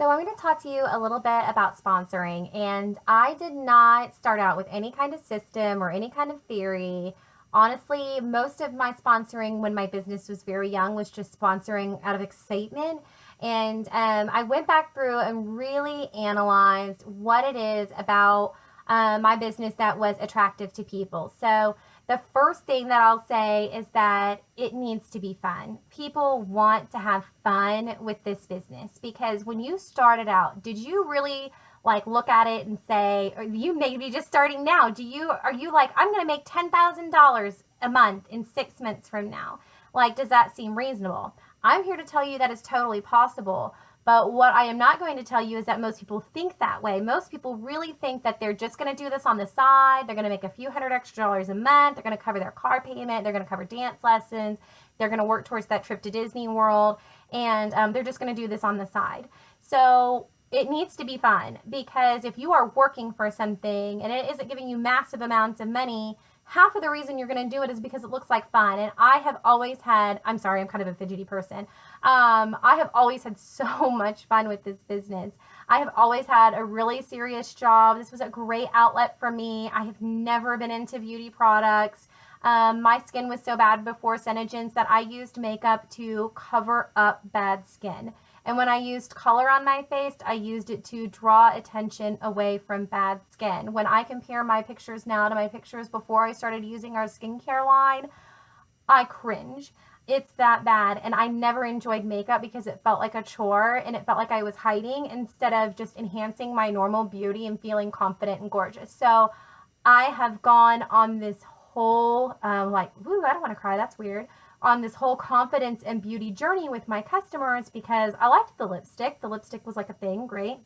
So, I'm going to talk to you a little bit about sponsoring. And I did not start out with any kind of system or any kind of theory. Honestly, most of my sponsoring when my business was very young was just sponsoring out of excitement. And I went back through and really analyzed what it is about my business that was attractive to people. So, the first thing that I'll say is that it needs to be fun. People want to have fun with this business because when you started out, did you really like look at it and say, or you may be just starting now, are you like, I'm going to make $10,000 a month in 6 months from now? Like, does that seem reasonable? I'm here to tell you that is totally possible. But what I am not going to tell you is that most people think that way. Most people really think that they're just going to do this on the side. They're going to make a few hundred extra dollars a month. They're going to cover their car payment. They're going to cover dance lessons. They're going to work towards that trip to Disney World. And they're just going to do this on the side. So it needs to be fun because if you are working for something and it isn't giving you massive amounts of money, half of the reason you're going to do it is because it looks like fun. And I have always had, I'm sorry, I'm kind of a fidgety person. I have always had so much fun with this business. I have always had a really serious job. This was a great outlet for me. I have never been into beauty products. My skin was so bad before Synogens that I used makeup to cover up bad skin. And when I used color on my face, I used it to draw attention away from bad skin. When I compare my pictures now to my pictures before I started using our skincare line, I cringe. It's that bad. And I never enjoyed makeup because it felt like a chore and it felt like I was hiding instead of just enhancing my normal beauty and feeling confident and gorgeous. So I have gone on this whole, woo, I don't want to cry. That's weird. On this whole confidence and beauty journey with my customers because I liked the lipstick. The lipstick was like a thing, great.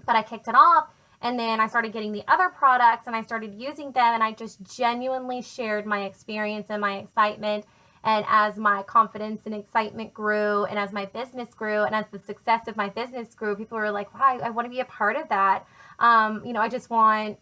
But I kicked it off and then I started getting the other products and I started using them and I just genuinely shared my experience and my excitement. And as my confidence and excitement grew and as my business grew and as the success of my business grew, people were like, wow, I want to be a part of that. I just want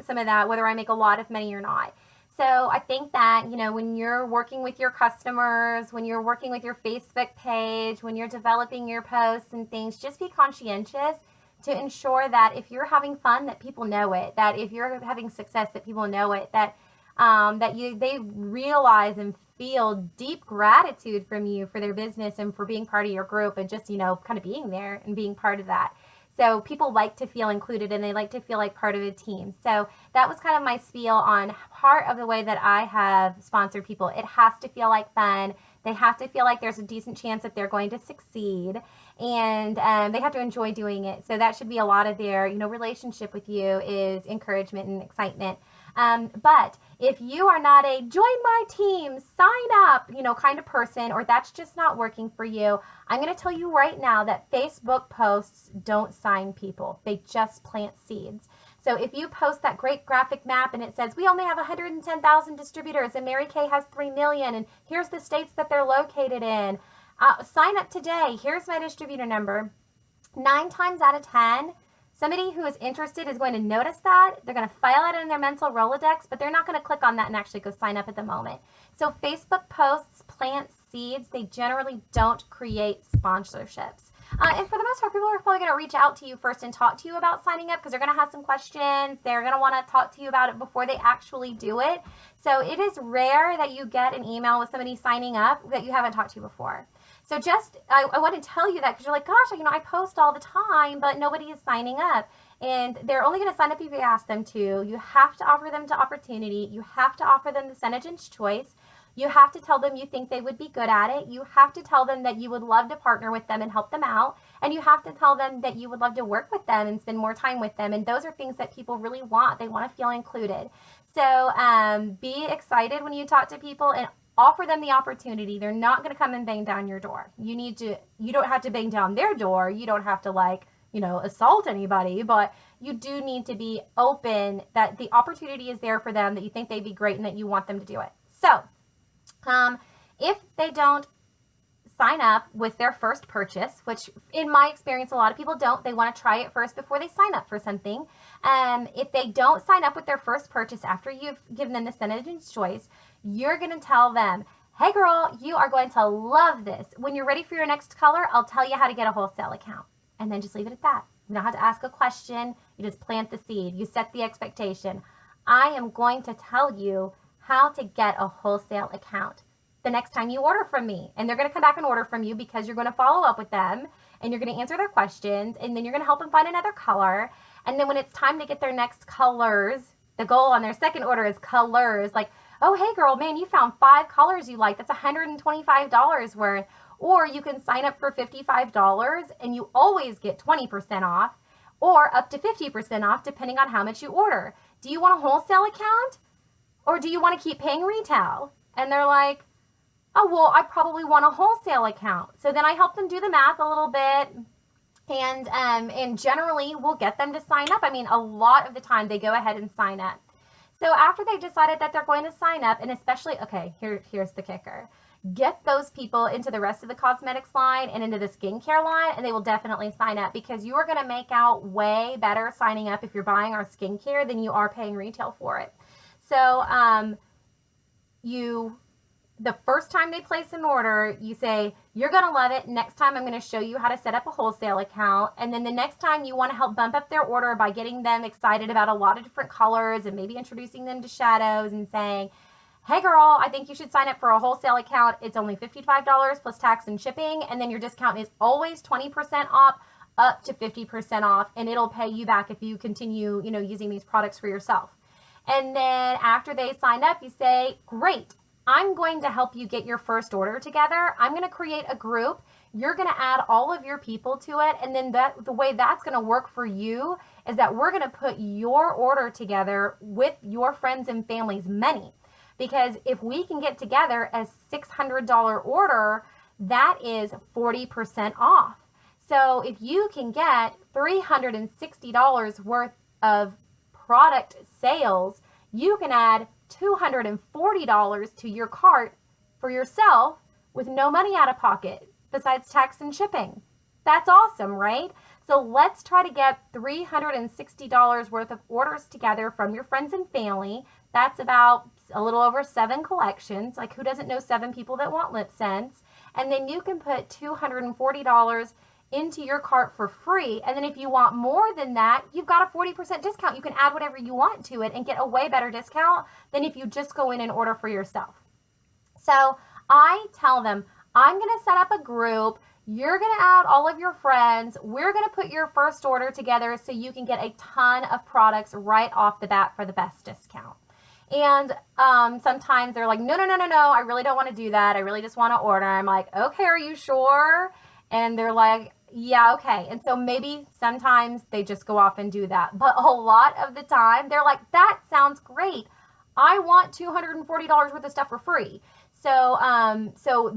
some of that, whether I make a lot of money or not. So I think that, when you're working with your customers, when you're working with your Facebook page, when you're developing your posts and things, just be conscientious to ensure that if you're having fun, that people know it, that if you're having success, that people know it, that they realize and feel deep gratitude from you for their business and for being part of your group and just, kind of being there and being part of that. So people like to feel included and they like to feel like part of a team. So that was kind of my spiel on part of the way that I have sponsored people. It has to feel like fun. They have to feel like there's a decent chance that they're going to succeed, and they have to enjoy doing it. So that should be a lot of their, relationship with you is encouragement and excitement. But if you are not a join my team, sign up, kind of person, or that's just not working for you, I'm going to tell you right now that Facebook posts don't sign people. They just plant seeds. So if you post that great graphic map and it says, we only have 110,000 distributors and Mary Kay has 3 million and here's the states that they're located in, sign up today. Here's my distributor number. 9 times out of 10, somebody who is interested is going to notice that. They're going to file it in their mental Rolodex, but they're not going to click on that and actually go sign up at the moment. So Facebook posts plant seeds. They generally don't create sponsorships. And for the most part, people are probably going to reach out to you first and talk to you about signing up because they're going to have some questions. They're going to want to talk to you about it before they actually do it. So it is rare that you get an email with somebody signing up that you haven't talked to before. So I want to tell you that because you're like, gosh, I post all the time, but nobody is signing up. And they're only going to sign up if you ask them to. You have to offer them the opportunity. You have to offer them the Synogens choice. You have to tell them you think they would be good at it. You have to tell them that you would love to partner with them and help them out. And you have to tell them that you would love to work with them and spend more time with them. And those are things that people really want. They want to feel included. So be excited when you talk to people and offer them the opportunity. They're not going to come and bang down your door. You don't have to bang down their door. You don't have to assault anybody, but you do need to be open that the opportunity is there for them, that you think they'd be great and that you want them to do it. So if they don't sign up with their first purchase, which in my experience, a lot of people don't, they want to try it first before they sign up for something. If they don't sign up with their first purchase after you've given them the Synogens choice, you're going to tell them, hey girl, you are going to love this. When you're ready for your next color, I'll tell you how to get a wholesale account. and then just leave it at that. You don't have to ask a question. You just plant the seed. You set the expectation. I am going to tell you how to get a wholesale account the next time you order from me. And they're going to come back and order from you because you're going to follow up with them and you're going to answer their questions, and then you're going to help them find another color. And then when it's time to get their next colors, the goal on their second order is colors. Like, oh, hey girl, man, you found 5 colors you like. That's $125 worth. Or you can sign up for $55 and you always get 20% off, or up to 50% off depending on how much you order. Do you want a wholesale account or do you want to keep paying retail? And they're like, oh, well, I probably want a wholesale account. So then I help them do the math a little bit, and generally we'll get them to sign up. I mean, a lot of the time they go ahead and sign up. So after they've decided that they're going to sign up, and especially, okay, here's the kicker. Get those people into the rest of the cosmetics line and into the skincare line, and they will definitely sign up, because you are going to make out way better signing up if you're buying our skincare than you are paying retail for it. So the first time they place an order, you say, you're going to love it. Next time I'm going to show you how to set up a wholesale account. And then the next time you want to help bump up their order by getting them excited about a lot of different colors and maybe introducing them to shadows and saying, hey girl, I think you should sign up for a wholesale account. It's only $55 plus tax and shipping. And then your discount is always 20% off, up to 50% off. And it'll pay you back if you continue, using these products for yourself. And then after they sign up, you say, great, I'm going to help you get your first order together. I'm going to create a group. You're going to add all of your people to it. And then the way that's going to work for you is that we're going to put your order together with your friends and family's money. Because if we can get together a $600 order, that is 40% off. So if you can get $360 worth of product sales, you can add $240 to your cart for yourself with no money out of pocket besides tax and shipping. That's awesome, right? So let's try to get $360 worth of orders together from your friends and family. That's about a little over 7 collections. Like, who doesn't know 7 people that want lip scents? And then you can put $240 into your cart for free. And then if you want more than that, you've got a 40% discount. You can add whatever you want to it and get a way better discount than if you just go in and order for yourself. So I tell them, I'm going to set up a group. You're going to add all of your friends. We're going to put your first order together so you can get a ton of products right off the bat for the best discount. And sometimes they're like, no, I really don't want to do that. I really just want to order. I'm like, okay, are you sure? And they're like, yeah, okay. And so maybe sometimes they just go off and do that. But a lot of the time, they're like, that sounds great. I want $240 worth of stuff for free. So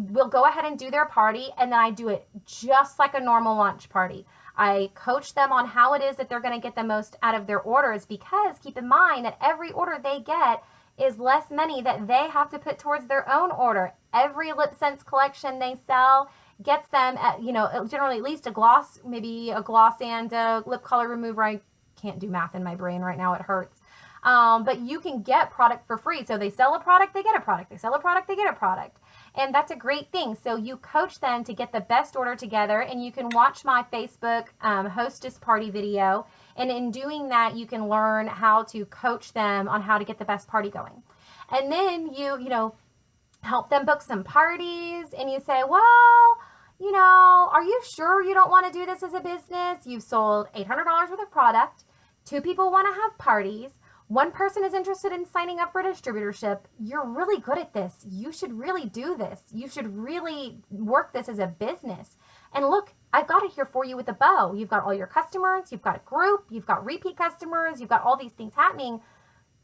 we'll go ahead and do their party, and then I do it just like a normal launch party. I coach them on how it is that they're going to get the most out of their orders, because keep in mind that every order they get is less money that they have to put towards their own order. Every lip sense collection they sell gets them at, generally at least a gloss, maybe a gloss and a lip color remover. I can't do math in my brain right now. It hurts. But you can get product for free. So they sell a product, they get a product. They sell a product, they get a product. And that's a great thing. So you coach them to get the best order together, and you can watch my Facebook hostess party video. And in doing that, you can learn how to coach them on how to get the best party going. And then you help them book some parties, and you say, well, are you sure you don't want to do this as a business? You've sold $800 worth of product. 2 people want to have parties. 1 person is interested in signing up for a distributorship. You're really good at this. You should really do this. You should really work this as a business. And look, I've got it here for you with a bow. You've got all your customers. You've got a group. You've got repeat customers. You've got all these things happening.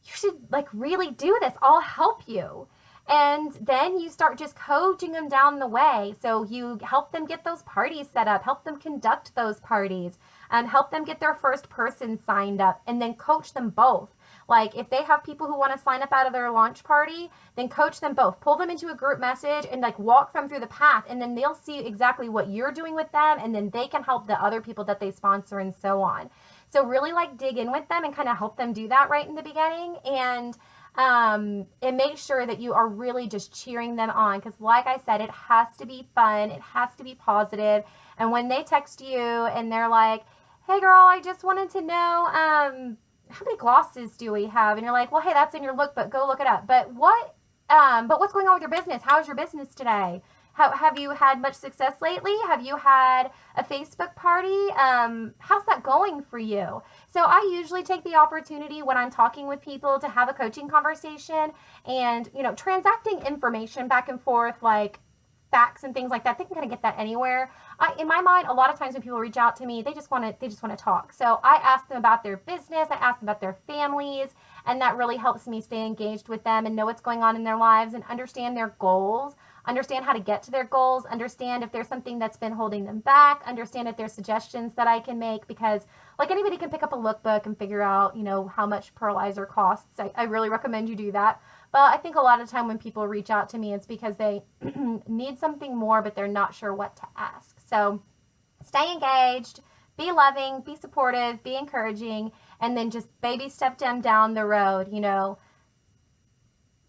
You should really do this. I'll help you. And then you start just coaching them down the way. So you help them get those parties set up, help them conduct those parties, and help them get their first person signed up, and then coach them both. Like, if they have people who want to sign up out of their launch party, then coach them both. Pull them into a group message and walk them through the path, and then they'll see exactly what you're doing with them, and then they can help the other people that they sponsor and so on. So really dig in with them and kind of help them do that right in the beginning. And And make sure that you are really just cheering them on, because like I said, it has to be fun, it has to be positive. And when they text you and they're like, hey girl, I just wanted to know how many glosses do we have, and you're like, well, hey, that's in your lookbook, go look it up. But what's going on with your business? How's your business today? Have you had much success lately? Have you had a Facebook party? How's that going for you? So I usually take the opportunity when I'm talking with people to have a coaching conversation, and, transacting information back and forth, like facts and things like that. They can kind of get that anywhere. In my mind, a lot of times when people reach out to me, they just want to talk. So I ask them about their business, I ask them about their families, and that really helps me stay engaged with them and know what's going on in their lives and understand their goals, understand how to get to their goals, understand if there's something that's been holding them back, understand if there's suggestions that I can make, because like anybody can pick up a lookbook and figure out, how much Pearlizer costs. I really recommend you do that. But I think a lot of time when people reach out to me, it's because they need something more, but they're not sure what to ask. So stay engaged, be loving, be supportive, be encouraging, and then just baby step them down the road,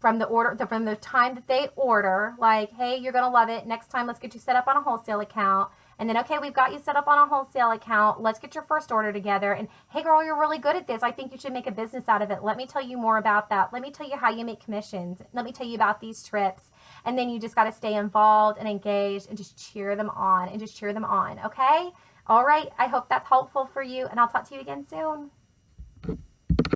from the time that they order, like, hey, you're going to love it. Next time, let's get you set up on a wholesale account. And then, okay, we've got you set up on a wholesale account. Let's get your first order together. And hey, girl, you're really good at this. I think you should make a business out of it. Let me tell you more about that. Let me tell you how you make commissions. Let me tell you about these trips. And then you just got to stay involved and engaged and just cheer them on and just cheer them on. Okay? All right. I hope that's helpful for you. And I'll talk to you again soon.